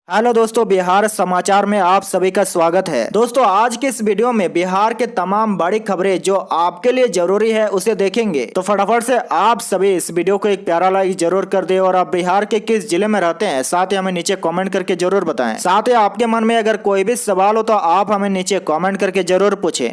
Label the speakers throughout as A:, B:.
A: Hello दोस्तों, बिहार समाचार में आप सभी का स्वागत है। दोस्तों, आज के इस वीडियो में बिहार के तमाम बड़ी खबरें जो आपके लिए जरूरी है उसे देखेंगे। तो फटाफट से आप सभी इस वीडियो को एक प्यारा लाइक जरूर कर दे और आप बिहार के किस जिले में रहते हैं साथ ही हमें नीचे कमेंट करके जरूर बताएं। साथ ही आपके मन में अगर कोई भी सवाल हो तो आप हमें नीचे कमेंट करके जरूर पूछें।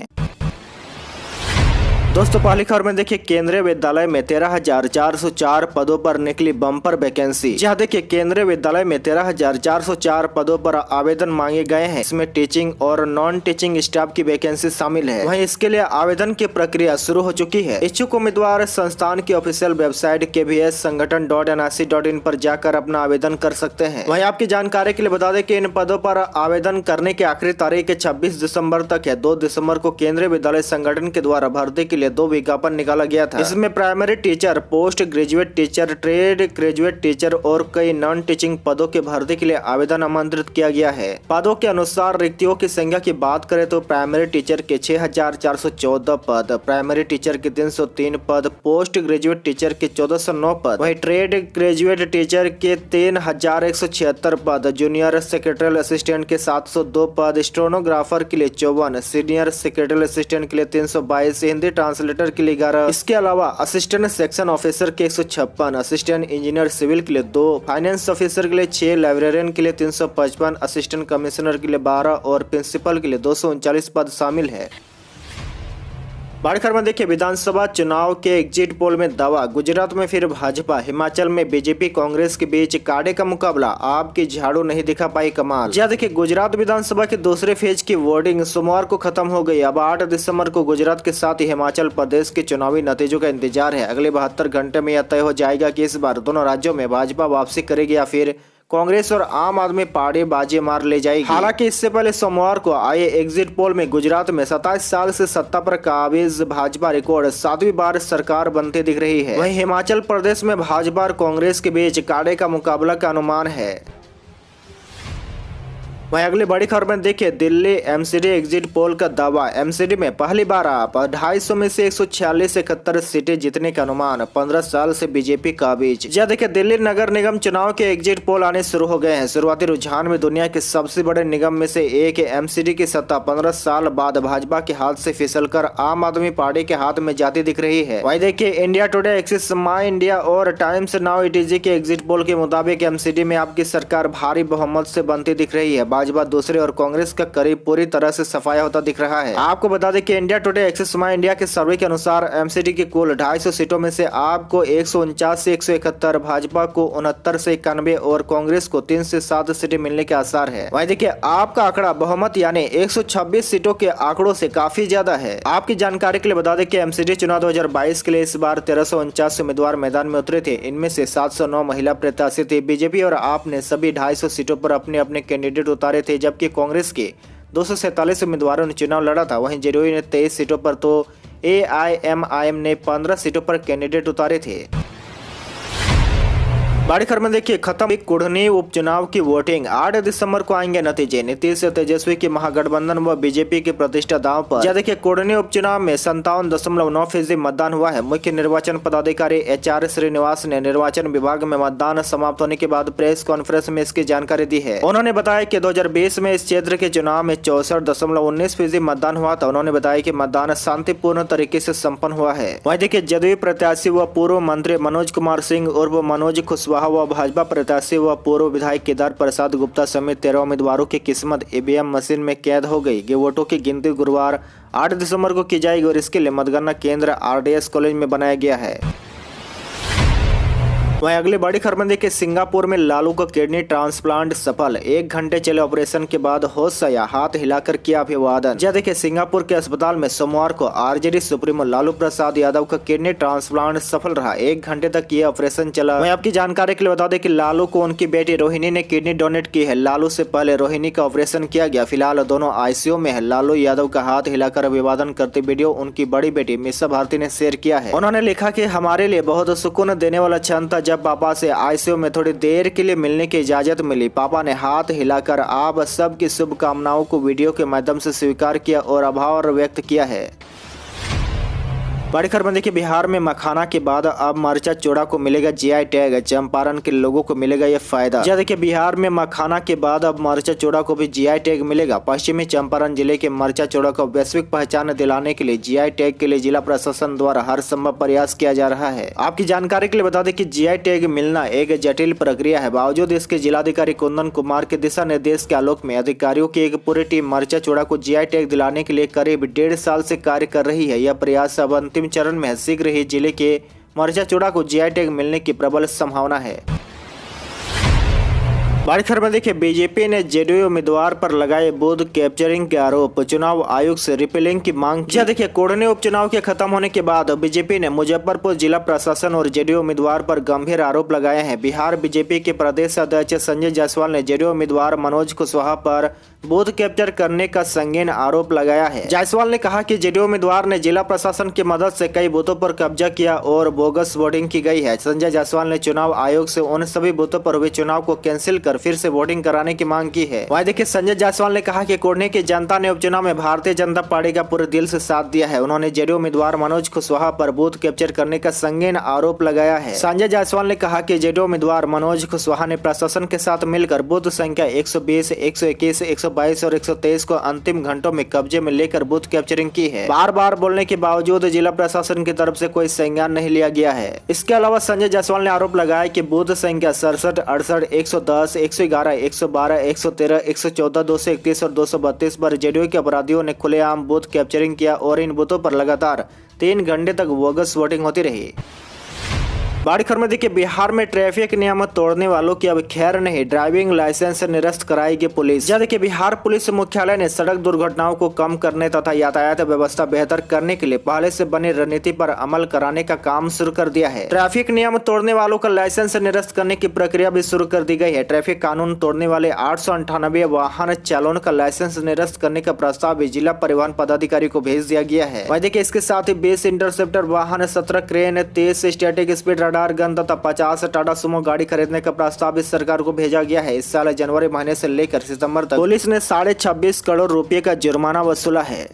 A: दोस्तों, पहली खबर में देखिए, केंद्रीय विद्यालय में 13,404 पदों पर निकली बम्पर वैकेंसी। जहां देखिए, केंद्रीय विद्यालय में 13,404 पदों पर आवेदन मांगे गए हैं। इसमें टीचिंग और नॉन टीचिंग स्टाफ की वैकेंसी शामिल है। वहीं इसके लिए आवेदन की प्रक्रिया शुरू हो चुकी है। इच्छुक उम्मीदवार संस्थान की ऑफिशियल वेबसाइट kvssangathan.nic.in पर जाकर अपना आवेदन कर सकते हैं। वहीं आपकी जानकारी के लिए बता दें कि इन पदों पर आवेदन करने की आखिरी तारीख 26 दिसंबर तक है। 2 दिसंबर को केंद्रीय विद्यालय संगठन के द्वारा भर्ती के लिए 2 विज्ञापन निकाला गया था। इसमें primary teacher, post graduate teacher, trade graduate teacher और कई नॉन टीचिंग पदों के भर्ती के लिए आवेदन आमंत्रित किया गया है। पदों के अनुसार रिक्तियों की संख्या की बात करें तो प्राइमरी टीचर के 6,414 पद, प्राइमरी टीचर के 303 पद, पोस्ट ग्रेजुएट टीचर के 1,409 पद, वही ट्रेड ग्रेजुएट टीचर के 3,176 पद, जूनियर सेक्रेटरी असिस्टेंट के 702 पद, स्टेनोग्राफर के लिए 54, सीनियर सेक्रेटरी असिस्टेंट के लिए 322, हिंदी ट्रांसलेटर के लिए 11, इसके अलावा असिस्टेंट सेक्शन ऑफिसर के 156, असिस्टेंट इंजीनियर सिविल के लिए 2, फाइनेंस ऑफिसर के लिए 6, लाइब्रेरियन के लिए 355, असिस्टेंट कमिश्नर के लिए 12 और प्रिंसिपल के लिए 239 पद शामिल है। बड़ी खबर में देखिए, विधानसभा चुनाव के एग्जिट पोल में दावा, गुजरात में फिर भाजपा, हिमाचल में बीजेपी कांग्रेस के बीच कांटे का मुकाबला, आपकी झाड़ू नहीं दिखा पाई कमाल। जी देखिए, गुजरात विधानसभा के दूसरे फेज की वोटिंग सोमवार को खत्म हो गई। अब 8 दिसंबर को गुजरात के साथ ही हिमाचल प्रदेश के चुनावी नतीजों का इंतजार है। अगले 72 घंटे में यह तय हो जाएगा कि इस बार दोनों राज्यों में भाजपा वापसी करेगी या फिर कांग्रेस और आम आदमी पार्टी बाजी मार ले जाएगी। हालांकि इससे पहले सोमवार को आए एग्जिट पोल में गुजरात में 27 साल से सत्ता पर काबिज भाजपा रिकॉर्ड 7वीं बार सरकार बनती दिख रही है। वहीं हिमाचल प्रदेश में भाजपा और कांग्रेस के बीच कांटे का मुकाबला का अनुमान है। वहीं अगली बड़ी खबर में देखिए, दिल्ली एमसीडी एग्जिट पोल का दावा, एमसीडी में पहली बार आप 250 में से 146 से 71 सीटें जीतने का अनुमान, 15 साल से बीजेपी काबिज। जी देखिए, दिल्ली नगर निगम चुनाव के एग्जिट पोल आने शुरू हो गए हैं। शुरुआती रुझान में दुनिया के सबसे बड़े निगम में से एक एमसीडी की सत्ता 15 साल बाद भाजपा के हाथ से फिसलकर आम आदमी पार्टी के हाथ में जाती दिख रही है। वही देखिए, इंडिया टुडे, एक्सिस माई इंडिया और टाइम्स नाउ ईटीजी के एग्जिट पोल के मुताबिक एमसीडी में आपकी सरकार भारी बहुमत से बनती दिख रही है। भाजपा दूसरे और कांग्रेस का करीब पूरी तरह से सफाया होता दिख रहा है। आपको बता दें कि इंडिया टुडे, एक्सिस माई इंडिया के सर्वे के अनुसार एमसीडी की कुल 250 सीटों में से आपको 149 से 171, भाजपा को 69 से 91 और कांग्रेस को 3 से 7 सीटें मिलने के आसार है। वहीं देखिए, आपका आंकड़ा बहुमत यानी 126 सीटों के आंकड़ों से काफी ज्यादा है। आपकी जानकारी के लिए बता दें कि एमसीडी चुनाव 2022 के लिए इस बार 1349 उम्मीदवार मैदान में उतरे थे। इनमें से 709 महिला प्रत्याशी थे। बीजेपी और आप ने सभी 250 सीटों पर अपने अपने कैंडिडेट उतारे थे, जबकि कांग्रेस के 247 उम्मीदवारों ने चुनाव लड़ा था। वहीं जेडीयू ने 23 सीटों पर तो एआईएमआईएम ने 15 सीटों पर कैंडिडेट उतारे थे। बड़ी खबर में देखिए, खत्म कुढ़नी उपचुनाव की वोटिंग, 8 दिसंबर को आएंगे नतीजे। नीतीश से तेजस्वी की महागठबंधन व बीजेपी की प्रतिष्ठा दांव पर। देखिए, कुढ़नी उपचुनाव में 57.9% मतदान हुआ है। मुख्य निर्वाचन पदाधिकारी HR श्रीनिवास ने निर्वाचन विभाग में मतदान समाप्त होने के बाद प्रेस कॉन्फ्रेंस में इसकी जानकारी दी है। उन्होंने बताया कि 2020 में इस क्षेत्र के चुनाव में 64.19% मतदान हुआ था। उन्होंने बताया कि मतदान शांतिपूर्ण तरीके से सम्पन्न हुआ है। वहीं देखिए, जदयू प्रत्याशी व पूर्व मंत्री मनोज कुमार सिंह उर्फ मनोज खुशवाहा व भाजपा प्रत्याशी व पूर्व विधायक केदार प्रसाद गुप्ता समेत 13 उम्मीदवारों की किस्मत ईवीएम मशीन में कैद हो गई। ये वोटों की गिनती गुरुवार 8 दिसंबर को की जाएगी और इसके लिए मतगणना केंद्र RDS कॉलेज में बनाया गया है। वहीं अगली बड़ी खबर में देखिए, सिंगापुर में लालू का किडनी ट्रांसप्लांट सफल, 1 घंटे चले ऑपरेशन के बाद होश आया, हाथ हिलाकर किया अभिवादन। जी देखिए, सिंगापुर के अस्पताल में सोमवार को आरजेडी सुप्रीमो लालू प्रसाद यादव का किडनी ट्रांसप्लांट सफल रहा। 1 घंटे तक ये ऑपरेशन चला। वहीं आपकी जानकारी के लिए बता दें कि लालू को उनकी बेटी रोहिणी ने किडनी डोनेट की है। लालू से पहले रोहिणी का ऑपरेशन किया गया। फिलहाल दोनों ICU में है। लालू यादव का हाथ हिलाकर अभिवादन करते वीडियो उनकी बड़ी बेटी मिसा भारती ने शेयर किया है। उन्होंने लिखा कि हमारे लिए बहुत सुकून देने वाला क्षण था जब पापा से ICU में थोड़ी देर के लिए मिलने की इजाजत मिली। पापा ने हाथ हिलाकर आप सबकी शुभकामनाओं को वीडियो के माध्यम से स्वीकार किया और आभार व्यक्त किया है। बड़ी खबर देखिए, बिहार में मखाना के बाद अब मरचा चोड़ा को मिलेगा जीआई टैग। चंपारण के लोगों को मिलेगा ये फायदा। जी देखिए, बिहार में मखाना के बाद अब मरचा चोड़ा को भी जीआई टैग मिलेगा। पश्चिमी चंपारण जिले के मरचा चोड़ा को वैश्विक पहचान दिलाने के लिए जीआई टैग के लिए जिला प्रशासन द्वारा हर संभव प्रयास किया जा रहा है। आपकी जानकारी के लिए बता दें कि जीआई टैग मिलना एक जटिल प्रक्रिया है। बावजूद इसके जिलाधिकारी कुंदन कुमार के दिशा निर्देश के आलोक में अधिकारियों की एक पूरी टीम मरचा चोड़ा को जीआई टैग दिलाने के लिए करीब 1.5 साल से कार्य कर रही है। यह प्रयास अब अंतिम चरण में है। शीघ्र ही जिले के मरचा चोड़ा को जीआई टैग मिलने की प्रबल संभावना है। बड़ी खबर में देखिए, बीजेपी ने जेडीयू उम्मीदवार पर लगाए बूथ कैप्चरिंग के आरोप। चुनाव आयोग से रिपेलिंग की मांग की। देखिए, कोड़ने उपचुनाव के खत्म होने के बाद बीजेपी ने मुजफ्फरपुर जिला प्रशासन और जेडीयू उम्मीदवार पर गंभीर आरोप लगाए हैं। बिहार बीजेपी के प्रदेश अध्यक्ष संजय जायसवाल ने जेडीयू उम्मीदवार मनोज कुशवाहा पर बूथ कैप्चर करने का संगीन आरोप लगाया है। जायसवाल ने कहा कि जेडीयू उम्मीदवार ने जिला प्रशासन की मदद से कई बूथों पर कब्जा किया और बोगस वोटिंग की गई है। संजय जायसवाल ने चुनाव आयोग से उन सभी बूथों पर हुए चुनाव को कैंसिल कर फिर से वोटिंग कराने की मांग की है। वहीं देखिए, संजय जायसवाल ने कहा कि कोड़ने की जनता ने उपचुनाव में भारतीय जनता पार्टी का पूरे दिल से साथ दिया है। उन्होंने जेडीयू उम्मीदवार मनोज कुशवाहा पर बूथ कैप्चर करने का संगीन आरोप लगाया है। संजय जायसवाल ने कहा कि जेडीयू उम्मीदवार मनोज कुशवाहा ने प्रशासन के साथ मिलकर बूथ संख्या 120, 121, 122 और 123 को अंतिम घंटों में कब्जे में लेकर बूथ कैप्चरिंग की है। बार बार बोलने के बावजूद जिला प्रशासन की तरफ से कोई संज्ञान नहीं लिया गया है। इसके अलावा संजय जायसवाल ने आरोप लगाया कि बूथ संख्या 67, 68, 110, 111, 112, 113, 114, 231 और 232 पर जेडीयू के अपराधियों ने खुलेआम बूथ कैप्चरिंग किया और इन बूथों पर लगातार 3 घंटे तक बोगस वोटिंग होती रही। बड़ी खबर में देखिए, बिहार में ट्रैफिक नियम तोड़ने वालों की अब खैर नहीं, ड्राइविंग लाइसेंस निरस्त कराएगी पुलिस। देखिए, बिहार पुलिस मुख्यालय ने सड़क दुर्घटनाओं को कम करने तथा यातायात व्यवस्था बेहतर करने के लिए पहले से बनी रणनीति पर अमल कराने का काम शुरू कर दिया है। ट्रैफिक नियम तोड़ने वालों का लाइसेंस निरस्त करने की प्रक्रिया भी शुरू कर दी गई है। ट्रैफिक कानून तोड़ने वाले 898 वाहन चालकों का लाइसेंस निरस्त करने का प्रस्ताव भी जिला परिवहन पदाधिकारी को भेज दिया गया है। वहीं देखिए, इसके साथ ही 20 इंटरसेप्टर वाहन, 17 क्रेन, 23 स्टैटिक स्पीड गन तथा 50 टाटा सुमो गाड़ी खरीदने का प्रस्ताव इस सरकार को भेजा गया है। इस साल जनवरी महीने से लेकर सितंबर तक पुलिस ने 26.5 करोड़ रुपए का जुर्माना वसूला है।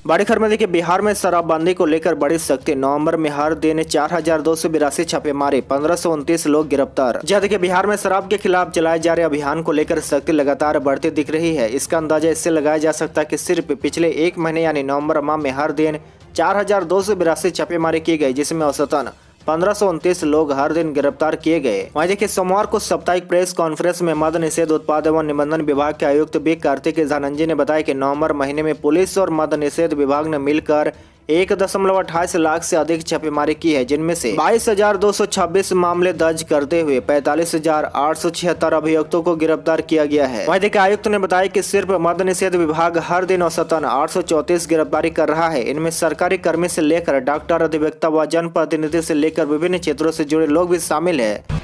A: बड़ी खबर में देखिए, बिहार में शराबबंदी को लेकर बड़ी सख्ती। नवंबर में हर दिन 4282 छापेमारी, 1529 लोग गिरफ्तार। देखिए, बिहार में शराब के खिलाफ चलाए जा रहे अभियान को लेकर सख्ती लगातार बढ़ती दिख रही है। इसका अंदाजा इससे लगाया जा सकता है कि सिर्फ पिछले 1 महीने यानी नवंबर माह में हर दिन 4282 छापेमारी की गई, जिसमें औसतन 1529 लोग हर दिन गिरफ्तार किए गए। वहीं देखिए, सोमवार को साप्ताहिक प्रेस कॉन्फ्रेंस में मद्य निषेध उत्पाद एवं निबंधन विभाग के आयुक्त बी कार्तिक धनंजय ने बताया कि नवंबर महीने में पुलिस और मद्य निषेध विभाग ने मिलकर 1.28 लाख से अधिक छापेमारी की है, जिनमें से 22,226 मामले दर्ज करते हुए 45,876 अभियुक्तों को गिरफ्तार किया गया है। वहीं देखिए, आयुक्त ने बताया कि सिर्फ मद्य निषेध विभाग हर दिन औसतन 834 गिरफ्तारी कर रहा है। इनमें सरकारी कर्मी से लेकर डॉक्टर, अधिवक्ता व जनप्रतिनिधि से लेकर विभिन्न क्षेत्रों से जुड़े लोग भी शामिल है।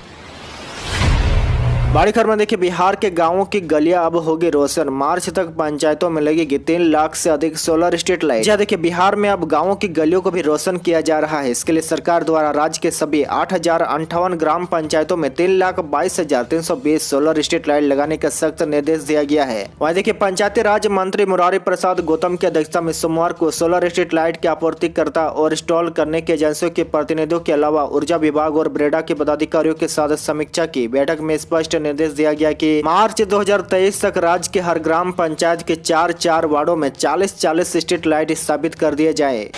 A: बड़ी खबर में देखिए, बिहार के गांवों की गलियां अब होगी रोशन। मार्च तक पंचायतों में लगेगी 3 लाख से अधिक सोलर स्ट्रीट लाइट। देखिए, बिहार में अब गांवों की गलियों को भी रोशन किया जा रहा है। इसके लिए सरकार द्वारा राज्य के सभी 8058 ग्राम पंचायतों में 3,22,320 सोलर स्ट्रीट लाइट लगाने का सख्त निर्देश दिया गया है। वहीं देखिए, पंचायती राज मंत्री मुरारी प्रसाद गौतम की अध्यक्षता में सोमवार को सोलर स्ट्रीट लाइट के आपूर्तिकर्ता और इंस्टॉल करने की एजेंसियों के प्रतिनिधियों के अलावा ऊर्जा विभाग और ब्रेडा के पदाधिकारियों के साथ समीक्षा की बैठक में स्पष्ट निर्देश दिया गया कि मार्च 2023 तक राज्य के हर ग्राम पंचायत के 4 वार्डों में 40 स्ट्रीट लाइट स्थापित कर दिए जाए।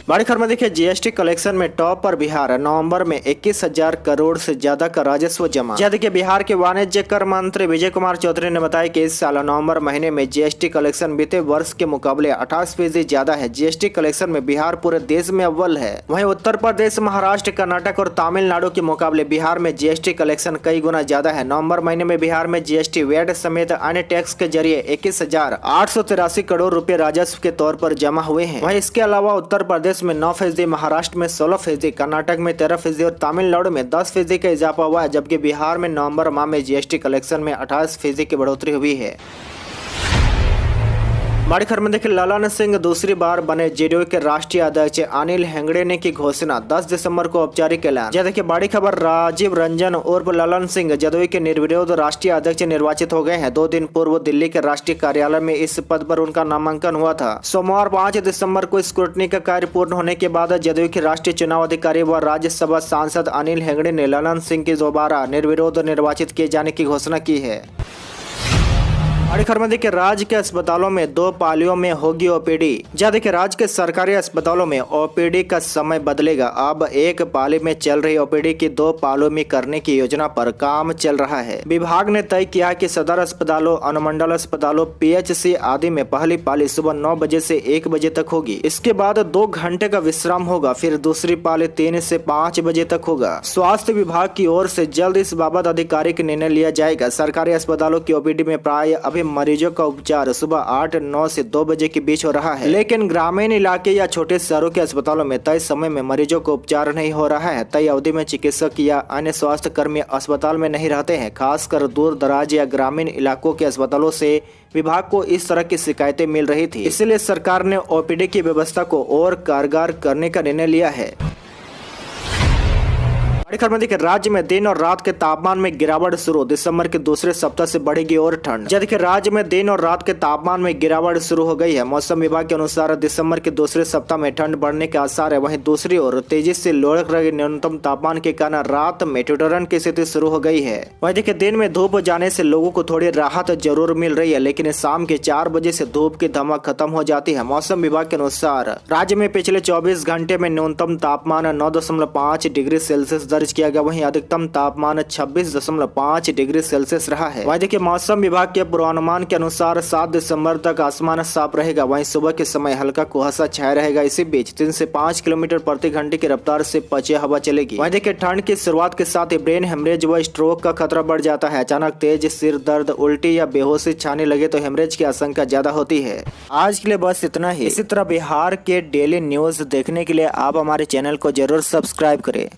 A: बड़ी खबर में देखिए, जीएसटी कलेक्शन में टॉप पर बिहार। नवंबर में 21,000 करोड़ से ज्यादा का राजस्व जमा। देखिए, बिहार के वाणिज्य कर मंत्री विजय कुमार चौधरी ने बताया कि इस साल नवंबर महीने में जीएसटी कलेक्शन बीते वर्ष के मुकाबले 28% ज्यादा है। जीएसटी कलेक्शन में बिहार पूरे देश में अव्वल है। वहीं उत्तर प्रदेश, महाराष्ट्र, कर्नाटक और तमिलनाडु के मुकाबले बिहार में जीएसटी कलेक्शन कई गुना ज्यादा है। नवंबर महीने में बिहार में जीएसटी, वैट समेत अन्य टैक्स के जरिए 21,883 करोड़ रुपए राजस्व के तौर पर जमा हुए हैं। वहीं इसके अलावा उत्तर प्रदेश में 9%, महाराष्ट्र में 16%, कर्नाटक में 13% और तमिलनाडु में 10% का इजाफा हुआ है, जबकि बिहार में नवंबर माह में जीएसटी कलेक्शन में 28% की बढ़ोतरी हुई है। बड़ी खबर में देखिए, ललन सिंह दूसरी बार बने जेडीयू के राष्ट्रीय अध्यक्ष। अनिल हेगड़े ने की घोषणा, 10 दिसंबर को औपचारिक ऐलान। देखिए बड़ी खबर, राजीव रंजन उर्फ ललन सिंह जदयू के निर्विरोध राष्ट्रीय अध्यक्ष निर्वाचित हो गए हैं। 2 दिन पूर्व दिल्ली के राष्ट्रीय कार्यालय में इस पद पर उनका नामांकन हुआ था। सोमवार 5 दिसंबर को स्क्रूटनी का कार्य पूर्ण होने के बाद जदयू के राष्ट्रीय चुनाव अधिकारी व राज्यसभा सांसद अनिल हेगड़े ने ललन सिंह की दोबारा निर्विरोध निर्वाचित किए जाने की घोषणा की है। बड़ी खबर में देखिए, राज्य के अस्पतालों में 2 पालियों में होगी ओपीडी। देखिए राज्य के सरकारी अस्पतालों में ओपीडी का समय बदलेगा। अब 1 पाली में चल रही ओपीडी की 2 पालियों में करने की योजना पर काम चल रहा है। विभाग ने तय किया कि सदर अस्पतालों, अनुमंडल अस्पतालों, पीएचसी आदि में पहली पाली सुबह 9 बजे से 1 बजे तक होगी। इसके बाद 2 घंटे का विश्राम होगा, फिर दूसरी पाली 3 से 5 बजे तक होगा। स्वास्थ्य विभाग की ओर से जल्द इस बाबत आधिकारिक निर्णय लिया जाएगा। सरकारी अस्पतालों की ओपीडी में प्राय अभी मरीजों का उपचार सुबह 8-9 से 2 बजे के बीच हो रहा है, लेकिन ग्रामीण इलाके या छोटे शहरों के अस्पतालों में तय समय में मरीजों को उपचार नहीं हो रहा है। तय अवधि में चिकित्सक या अन्य स्वास्थ्य कर्मी अस्पताल में नहीं रहते हैं। खासकर दूर दराज या ग्रामीण इलाकों के अस्पतालों से विभाग को इस तरह की शिकायतें मिल रही थी, इसलिए सरकार ने ओपीडी की व्यवस्था को और कारगर करने का निर्णय लिया है। बड़ी खबर में देखिए, राज्य में दिन और रात के तापमान में गिरावट शुरू। दिसंबर के दूसरे सप्ताह से बढ़ेगी और ठंड। देखिए राज्य में दिन और रात के तापमान में गिरावट शुरू हो गई है। मौसम विभाग के अनुसार दिसंबर के दूसरे सप्ताह में ठंड बढ़ने के आसार है। वहीं दूसरी ओर तेजी से लुढ़क रहे न्यूनतम तापमान के कारण रात में ठिठुरन की स्थिति शुरू हो गई है। वहीं देखिए दिन में धूप जाने से लोगों को थोड़ी राहत जरूर मिल रही है, लेकिन शाम के 4 बजे से धूप की धमक खत्म हो जाती है। मौसम विभाग के अनुसार राज्य में पिछले 24 घंटे में न्यूनतम तापमान 9.5 डिग्री सेल्सियस दर्ज किया गया। वहीं अधिकतम तापमान 26.5 डिग्री सेल्सियस रहा है। वहीं देखिए मौसम विभाग के पूर्वानुमान के अनुसार 7 दिसंबर तक आसमान साफ रहेगा। वहीं सुबह के समय हल्का कुहासा छाया रहेगा। इसी बीच 3 से 5 किलोमीटर प्रति घंटे की रफ्तार से पछुआ हवा चलेगी। वहीं देखिए ठंड की शुरुआत के साथ ही ब्रेन हेमरेज व स्ट्रोक का खतरा बढ़ जाता है। अचानक तेज सिर दर्द, उल्टी या बेहोशी छाने लगे तो हेमरेज की आशंका ज्यादा होती है। आज के लिए बस इतना ही। इसी तरह बिहार के डेली न्यूज देखने के लिए आप हमारे चैनल को जरूर सब्सक्राइब करें।